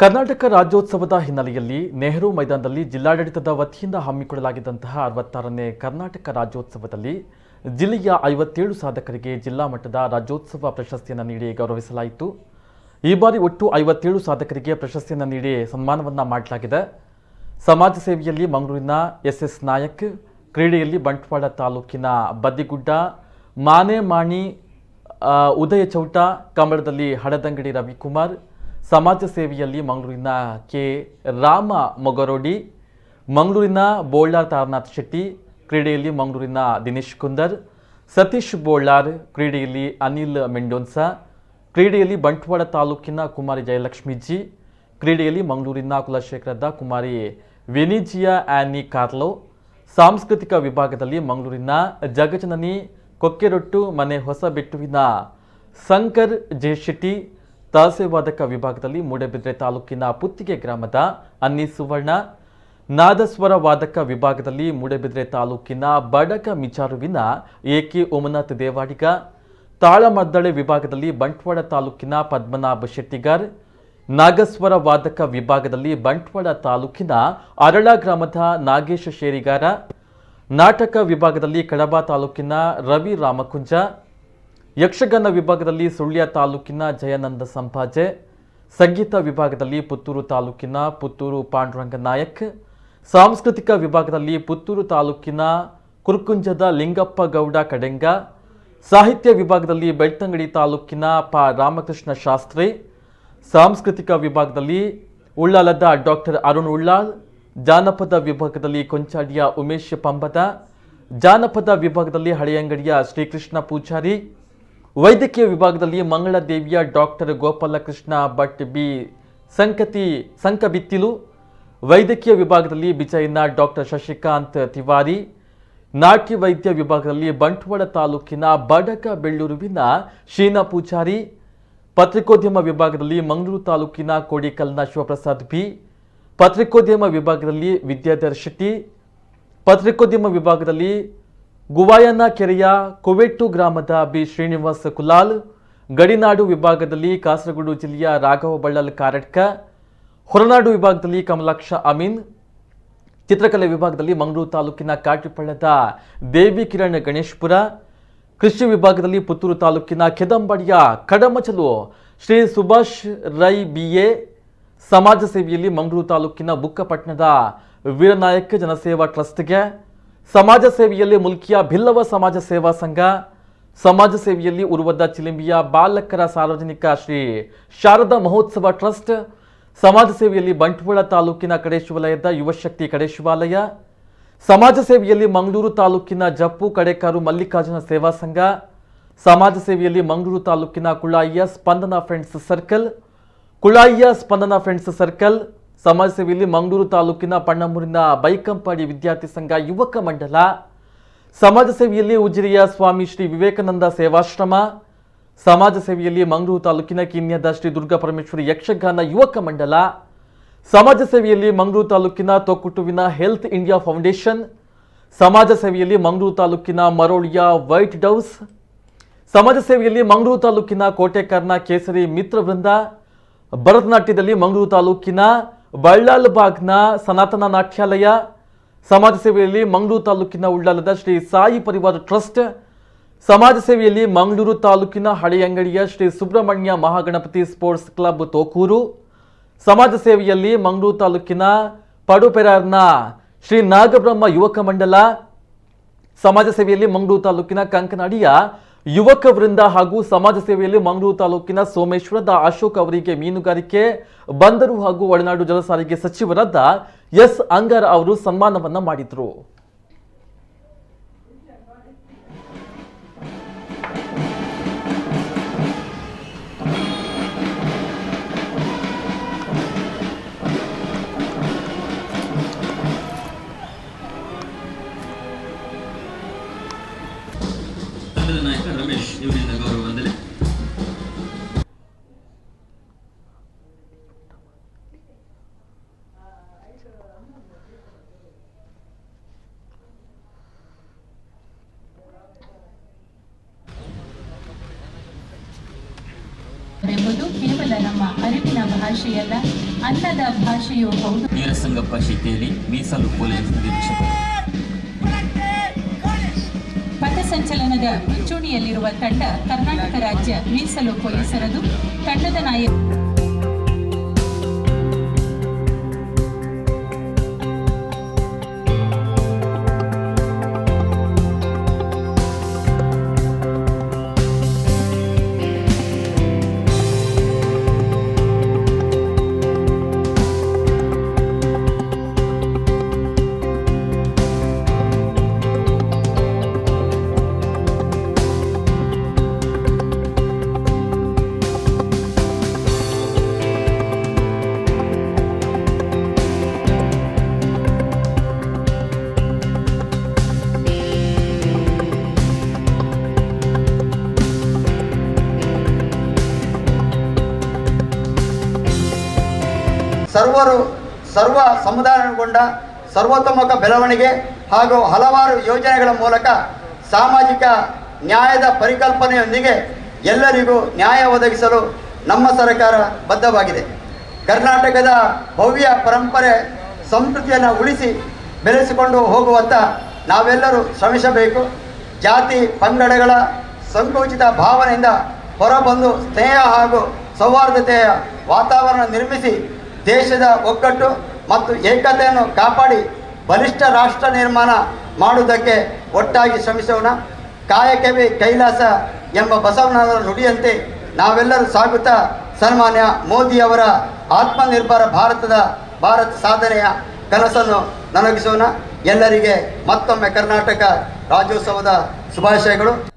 ಕರ್ನಾಟಕ ರಾಜ್ಯೋತ್ಸವದ ಹಿನ್ನೆಲೆಯಲ್ಲಿ ನೆಹರು ಮೈದಾನದಲ್ಲಿ ಜಿಲ್ಲಾಡಳಿತದ ವತಿಯಿಂದ ಹಮ್ಮಿಕೊಳ್ಳಲಾಗಿದ್ದಂತಹ 66ನೇ ಕರ್ನಾಟಕ ರಾಜ್ಯೋತ್ಸವದಲ್ಲಿ ಜಿಲ್ಲೆಯ 57 ಸಾಧಕರಿಗೆ ಜಿಲ್ಲಾ ಮಟ್ಟದ ರಾಜ್ಯೋತ್ಸವ ಪ್ರಶಸ್ತಿಯನ್ನು ನೀಡಿ ಗೌರವಿಸಲಾಯಿತು. ಈ ಬಾರಿ ಒಟ್ಟು 57 ಸಾಧಕರಿಗೆ ಪ್ರಶಸ್ತಿಯನ್ನು ನೀಡಿ ಸನ್ಮಾನವನ್ನ ಮಾಡಲಾಗಿದೆ. ಸಮಾಜ ಸೇವೆಯಲ್ಲಿ ಮಂಗಳೂರಿನ ಎಸ್ ನಾಯಕ್, ಕ್ರೀಡೆಯಲ್ಲಿ ಬಂಟ್ವಾಳ ತಾಲೂಕಿನ ಬದ್ದಿಗುಡ್ಡ ಮಾನೆಮಾಣಿ ಉದಯ ಚೌಟ, ಕಂಬಳದಲ್ಲಿ ಹಡದಂಗಡಿ ರವಿಕುಮಾರ್, ಸಮಾಜ ಸೇವೆಯಲ್ಲಿ ಮಂಗಳೂರಿನ ಕೆ ರಾಮ ಮೊಗರೋಡಿ, ಮಂಗಳೂರಿನ ಬೋಳಾರ್ ತಾರನಾಥ್ ಶೆಟ್ಟಿ, ಕ್ರೀಡೆಯಲ್ಲಿ ಮಂಗಳೂರಿನ ದಿನೇಶ್ ಕುಂದರ್, ಸತೀಶ್ ಬೋಳಾರ್, ಕ್ರೀಡೆಯಲ್ಲಿ ಅನಿಲ್ ಮೆಂಡೋನ್ಸಾ, ಕ್ರೀಡೆಯಲ್ಲಿ ಬಂಟ್ವಾಳ ತಾಲೂಕಿನ ಕುಮಾರಿ ಜಯಲಕ್ಷ್ಮಿ ಜಿ, ಕ್ರೀಡೆಯಲ್ಲಿ ಮಂಗಳೂರಿನ ಕುಲಶೇಖರದ ಕುಮಾರಿ ವೆನಿಜಿಯಾ ಆ್ಯನಿ ಕಾರ್ಲೋ, ಸಾಂಸ್ಕೃತಿಕ ವಿಭಾಗದಲ್ಲಿ ಮಂಗಳೂರಿನ ಜಗಜನನಿ ಕೊಕ್ಕೆರೊಟ್ಟು ಮನೆ ಹೊಸಬೆಟ್ಟುವಿನ ಶಂಕರ್ ಜೆ ಶೆಟ್ಟಿ, ತಾಸೆವಾದಕ ವಿಭಾಗದಲ್ಲಿ ಮೂಡಬಿದ್ರೆ ತಾಲೂಕಿನ ಪುತ್ತಿಗೆ ಗ್ರಾಮದ ಅನ್ನಿ ಸುವರ್ಣ, ನಾದಸ್ವರ ವಾದಕ ವಿಭಾಗದಲ್ಲಿ ಮೂಡಬಿದ್ರೆ ತಾಲೂಕಿನ ಬಡಕ ಮಿಚಾರುವಿನ ಎಕೆ ಓಮನಾಥ್ ದೇವಾಡಿಗ, ತಾಳಮದ್ದಳೆ ವಿಭಾಗದಲ್ಲಿ ಬಂಟ್ವಾಳ ತಾಲೂಕಿನ ಪದ್ಮನಾಭ ಶೆಟ್ಟಿಗಾರ್, ನಾಗಸ್ವರ ವಾದಕ ವಿಭಾಗದಲ್ಲಿ ಬಂಟ್ವಾಳ ತಾಲೂಕಿನ ಅರಳ ಗ್ರಾಮದ ನಾಗೇಶ ಶೇರಿಗಾರ, ನಾಟಕ ವಿಭಾಗದಲ್ಲಿ ಕಡಬ ತಾಲೂಕಿನ ರವಿ ರಾಮಕುಂಜ, ಯಕ್ಷಗಾನ ವಿಭಾಗದಲ್ಲಿ ಸುಳ್ಯ ತಾಲೂಕಿನ ಜಯಾನಂದ ಸಂಪಾಜೆ, ಸಂಗೀತ ವಿಭಾಗದಲ್ಲಿ ಪುತ್ತೂರು ತಾಲೂಕಿನ ಪುತ್ತೂರು ಪಾಂಡುರಂಗ ನಾಯಕ್, ಸಾಂಸ್ಕೃತಿಕ ವಿಭಾಗದಲ್ಲಿ ಪುತ್ತೂರು ತಾಲೂಕಿನ ಕುರ್ಕುಂಜದ ಲಿಂಗಪ್ಪ ಗೌಡ ಕಡೆಂಗ, ಸಾಹಿತ್ಯ ವಿಭಾಗದಲ್ಲಿ ಬೆಳ್ತಂಗಡಿ ತಾಲೂಕಿನ ರಾಮಕೃಷ್ಣ ಶಾಸ್ತ್ರಿ, ಸಾಂಸ್ಕೃತಿಕ ವಿಭಾಗದಲ್ಲಿ ಉಳ್ಳಾಲದ ಡಾಕ್ಟರ್ ಅರುಣ್ ಉಳ್ಳಾಳ್, ಜಾನಪದ ವಿಭಾಗದಲ್ಲಿ ಕೊಂಚಾಡಿಯ ಉಮೇಶ್ ಪಂಬದ, ಜಾನಪದ ವಿಭಾಗದಲ್ಲಿ ಹಳೆಯಂಗಡಿಯ ಶ್ರೀಕೃಷ್ಣ ಪೂಜಾರಿ, ವೈದ್ಯಕೀಯ ವಿಭಾಗದಲ್ಲಿ ಮಂಗಳದೇವಿಯ ಡಾಕ್ಟರ್ ಗೋಪಾಲಕೃಷ್ಣ ಭಟ್ ಬಿ ಸಂಕಬಿತ್ತಿಲು, ವೈದ್ಯಕೀಯ ವಿಭಾಗದಲ್ಲಿ ಬಿಜೈನ ಡಾಕ್ಟರ್ ಶಶಿಕಾಂತ್ ತಿವಾರಿ, ನಾಟ್ಯ ವೈದ್ಯ ವಿಭಾಗದಲ್ಲಿ ಬಂಟ್ವಾಳ ತಾಲೂಕಿನ ಬಡಕ ಬೆಳ್ಳೂರುವಿನ ಶೀನಾ ಪೂಜಾರಿ, ಪತ್ರಿಕೋದ್ಯಮ ವಿಭಾಗದಲ್ಲಿ ಮಂಗಳೂರು ತಾಲೂಕಿನ ಕೋಡಿಕಲ್ನ ಶಿವಪ್ರಸಾದ್ ಬಿ, ಪತ್ರಿಕೋದ್ಯಮ ವಿಭಾಗದಲ್ಲಿ ವಿದ್ಯಾಧರ್ ಶೆಟ್ಟಿ, ಪತ್ರಿಕೋದ್ಯಮ ವಿಭಾಗದಲ್ಲಿ ಗುವಾಯನ ಕೆರೆಯ ಕೊವೆಟ್ಟು ಗ್ರಾಮದ ಬಿ ಶ್ರೀನಿವಾಸ್ ಕುಲಾಲ್, ಗಡಿನಾಡು ವಿಭಾಗದಲ್ಲಿ ಕಾಸರಗೋಡು ಜಿಲ್ಲೆಯ ರಾಘವ ಬಳ್ಳಲ್ ಕಾರಟ್ಕ, ಹೊರನಾಡು ವಿಭಾಗದಲ್ಲಿ ಕಮಲಾಕ್ಷ ಅಮೀನ್, ಚಿತ್ರಕಲೆ ವಿಭಾಗದಲ್ಲಿ ಮಂಗಳೂರು ತಾಲೂಕಿನ ಕಾಟಿಪಳ್ಳದ ದೇವಿ ಕಿರಣ್ ಗಣೇಶ್ಪುರ, ಕೃಷಿ ವಿಭಾಗದಲ್ಲಿ ಪುತ್ತೂರು ತಾಲೂಕಿನ ಕೆದಂಬಡಿಯ ಕಡಮಚಲು ಶ್ರೀ ಸುಭಾಷ್ ರೈ ಬಿಎ, ಸಮಾಜ ಸೇವೆಯಲ್ಲಿ ಮಂಗಳೂರು ತಾಲೂಕಿನ ಬುಕ್ಕಪಟ್ಟಣದ ವೀರನಾಯಕ್ ಜನಸೇವಾ ಟ್ರಸ್ಟ್ಗೆ, ಸಮಾಜ ಸೇವೆಯಲ್ಲಿ ಮುಲ್ಕಿಯ ಭಿಲ್ಲವ ಸಮಾಜ ಸೇವಾ ಸಂಘ, ಸಮಾಜ ಸೇವೆಯಲ್ಲಿ ಉರುವದ ಚಿಲಿಂಬಿಯ ಬಾಲಕರ ಸಾರ್ವಜನಿಕ ಶ್ರೀ ಶಾರದಾ ಮಹೋತ್ಸವ ಟ್ರಸ್ಟ್, ಸಮಾಜ ಸೇವೆಯಲ್ಲಿ ಬಂಟ್ವಾಳ ತಾಲೂಕಿನ ಕಡೇಶಿವಾಲಯದ ಯುವಶಕ್ತಿ ಕಡೇಶಿವಾಲಯ, ಸಮಾಜ ಸೇವೆಯಲ್ಲಿ ಮಂಗಳೂರು ತಾಲೂಕಿನ ಜಪ್ಪು ಕಡೆಕಾರು ಮಲ್ಲಿಕಾರ್ಜುನ ಸೇವಾ ಸಂಘ, ಸಮಾಜ ಸೇವೆಯಲ್ಲಿ ಮಂಗಳೂರು ತಾಲೂಕಿನ ಕುಳಾಯಿಯ ಸ್ಪಂದನ ಫ್ರೆಂಡ್ಸ್ ಸರ್ಕಲ್, ಕುಳಾಯಿಯ ಸ್ಪಂದನ ಫ್ರೆಂಡ್ಸ್ ಸರ್ಕಲ್, ಸಮಾಜ ಸೇವೆಯಲ್ಲಿ ಮಂಗಳೂರು ತಾಲೂಕಿನ ಪಣ್ಣಮೂರಿನ ಬೈಕಂಪಾಡಿ ವಿದ್ಯಾರ್ಥಿ ಸಂಘ ಯುವಕ ಮಂಡಲ, ಸಮಾಜ ಸೇವೆಯಲ್ಲಿ ಉಜಿರೆಯ ಸ್ವಾಮಿ ಶ್ರೀ ವಿವೇಕಾನಂದ ಸೇವಾಶ್ರಮ, ಸಮಾಜ ಸೇವೆಯಲ್ಲಿ ಮಂಗಳೂರು ತಾಲೂಕಿನ ಕಿನ್ಯದ ಶ್ರೀ ದುರ್ಗಾ ಪರಮೇಶ್ವರಿ ಯಕ್ಷಗಾನ ಯುವಕ ಮಂಡಲ, ಸಮಾಜ ಸೇವೆಯಲ್ಲಿ ಮಂಗಳೂರು ತಾಲೂಕಿನ ತೊಕ್ಕುಟುವಿನ ಹೆಲ್ತ್ ಇಂಡಿಯಾ ಫೌಂಡೇಶನ್, ಸಮಾಜ ಸೇವೆಯಲ್ಲಿ ಮಂಗಳೂರು ತಾಲೂಕಿನ ಮರೋಳಿಯ ವೈಟ್ ಡೌಸ್, ಸಮಾಜ ಸೇವೆಯಲ್ಲಿ ಮಂಗಳೂರು ತಾಲೂಕಿನ ಕೋಟೆಕಾರ್ನ ಕೇಸರಿ ಮಿತ್ರ ವೃಂದ, ಭರತನಾಟ್ಯದಲ್ಲಿ ಮಂಗಳೂರು ತಾಲೂಕಿನ ಬಳ್ಳಾಲ್ ಬಾಗ್ನ ಸನಾತನ ನಾಟ್ಯಾಲಯ, ಸಮಾಜ ಸೇವೆಯಲ್ಲಿ ಮಂಗಳೂರು ತಾಲೂಕಿನ ಉಳ್ಳಾಲದ ಶ್ರೀ ಸಾಯಿ ಪರಿವಾರ ಟ್ರಸ್ಟ್, ಸಮಾಜ ಸೇವೆಯಲ್ಲಿ ಮಂಗಳೂರು ತಾಲೂಕಿನ ಹಳೆಯಂಗಡಿಯ ಶ್ರೀ ಸುಬ್ರಹ್ಮಣ್ಯ ಮಹಾಗಣಪತಿ ಸ್ಪೋರ್ಟ್ಸ್ ಕ್ಲಬ್ ತೋಕೂರು, ಸಮಾಜ ಸೇವೆಯಲ್ಲಿ ಮಂಗಳೂರು ತಾಲೂಕಿನ ಪಡುಪೆರಾರ್ನ ಶ್ರೀ ನಾಗಬ್ರಹ್ಮ ಯುವಕ ಮಂಡಲ, ಸಮಾಜ ಸೇವೆಯಲ್ಲಿ ಮಂಗಳೂರು ತಾಲೂಕಿನ ಕಂಕನಾಡಿಯ ಯುವಕ ವೃಂದ ಹಾಗೂ ಸಮಾಜ ಸೇವೆಯಲ್ಲಿ ಮಂಗಳೂರು ತಾಲೂಕಿನ ಸೋಮೇಶ್ವರದ ಅಶೋಕ್ ಅವರಿಗೆ ಮೀನುಗಾರಿಕೆ, ಬಂದರು ಹಾಗೂ ಒಳನಾಡು ಜಲಸಾರಿಗೆ ಸಚಿವರಾದ ಎಸ್ ಅಂಗಾರ ಅವರು ಸನ್ಮಾನವನ್ನ ಮಾಡಿದರು. ನಾಯಕ ರಮೇಶ್ ಇವರಿಂದ ಗೌರವ ವಂದನೆ. ಎಂಬುದು ಕೇವಲ ನಮ್ಮ ಅರಿವಿನ ಭಾಷೆಯಲ್ಲ, ಅನ್ನದ ಭಾಷೆಯೂ ಹೌದು. ವೀರಸಂಗಪ್ಪ ಶಿತೇರಿ, ಮೀಸಲು ಪೊಲೀಸ್ ನಿರೀಕ್ಷಕರು. ಪಥಸಂಚಲನದ ಮುಂಚೂಣಿಯಲ್ಲಿರುವ ತಂಡ ಕರ್ನಾಟಕ ರಾಜ್ಯ ಮೀಸಲು ಪೊಲೀಸರದು. ತಂಡದ ನಾಯಕ ಸರ್ವ ಸಮುದಾಯಗೊಂಡ ಸರ್ವತೋಮುಖ ಬೆಳವಣಿಗೆ ಹಾಗೂ ಹಲವಾರು ಯೋಜನೆಗಳ ಮೂಲಕ ಸಾಮಾಜಿಕ ನ್ಯಾಯದ ಪರಿಕಲ್ಪನೆಯೊಂದಿಗೆ ಎಲ್ಲರಿಗೂ ನ್ಯಾಯ ಒದಗಿಸಲು ನಮ್ಮ ಸರ್ಕಾರ ಬದ್ಧವಾಗಿದೆ. ಕರ್ನಾಟಕದ ಭವ್ಯ ಪರಂಪರೆ ಸಂಸ್ಕೃತಿಯನ್ನು ಉಳಿಸಿ ಬೆಳೆಸಿಕೊಂಡು ಹೋಗುವಂಥ ನಾವೆಲ್ಲರೂ ಶ್ರಮಿಸಬೇಕು. ಜಾತಿ ಪಂಗಡಗಳ ಸಂಕುಚಿತ ಭಾವನೆಯಿಂದ ಹೊರಬಂದು ಸ್ನೇಹ ಹಾಗೂ ಸೌಹಾರ್ದತೆಯ ವಾತಾವರಣ ನಿರ್ಮಿಸಿ ದೇಶದ ಒಗ್ಗಟ್ಟು ಮತ್ತು ಏಕತೆಯನ್ನು ಕಾಪಾಡಿ ಬಲಿಷ್ಠ ರಾಷ್ಟ್ರ ನಿರ್ಮಾಣ ಮಾಡುವುದಕ್ಕೆ ಒಟ್ಟಾಗಿ ಶ್ರಮಿಸೋಣ. ಕಾಯಕವೇ ಕೈಲಾಸ ಎಂಬ ಬಸವಣ್ಣನವರ ನುಡಿಯಂತೆ ನಾವೆಲ್ಲರೂ ಸಾಗುತ್ತಾ ಸನ್ಮಾನ್ಯ ಮೋದಿಯವರ ಆತ್ಮನಿರ್ಭರ ಭಾರತ ಸಾಧನೆಯ ಕನಸನ್ನು ನನಗಿಸೋಣ. ಎಲ್ಲರಿಗೆ ಮತ್ತೊಮ್ಮೆ ಕರ್ನಾಟಕ ರಾಜ್ಯೋತ್ಸವದ ಶುಭಾಶಯಗಳು.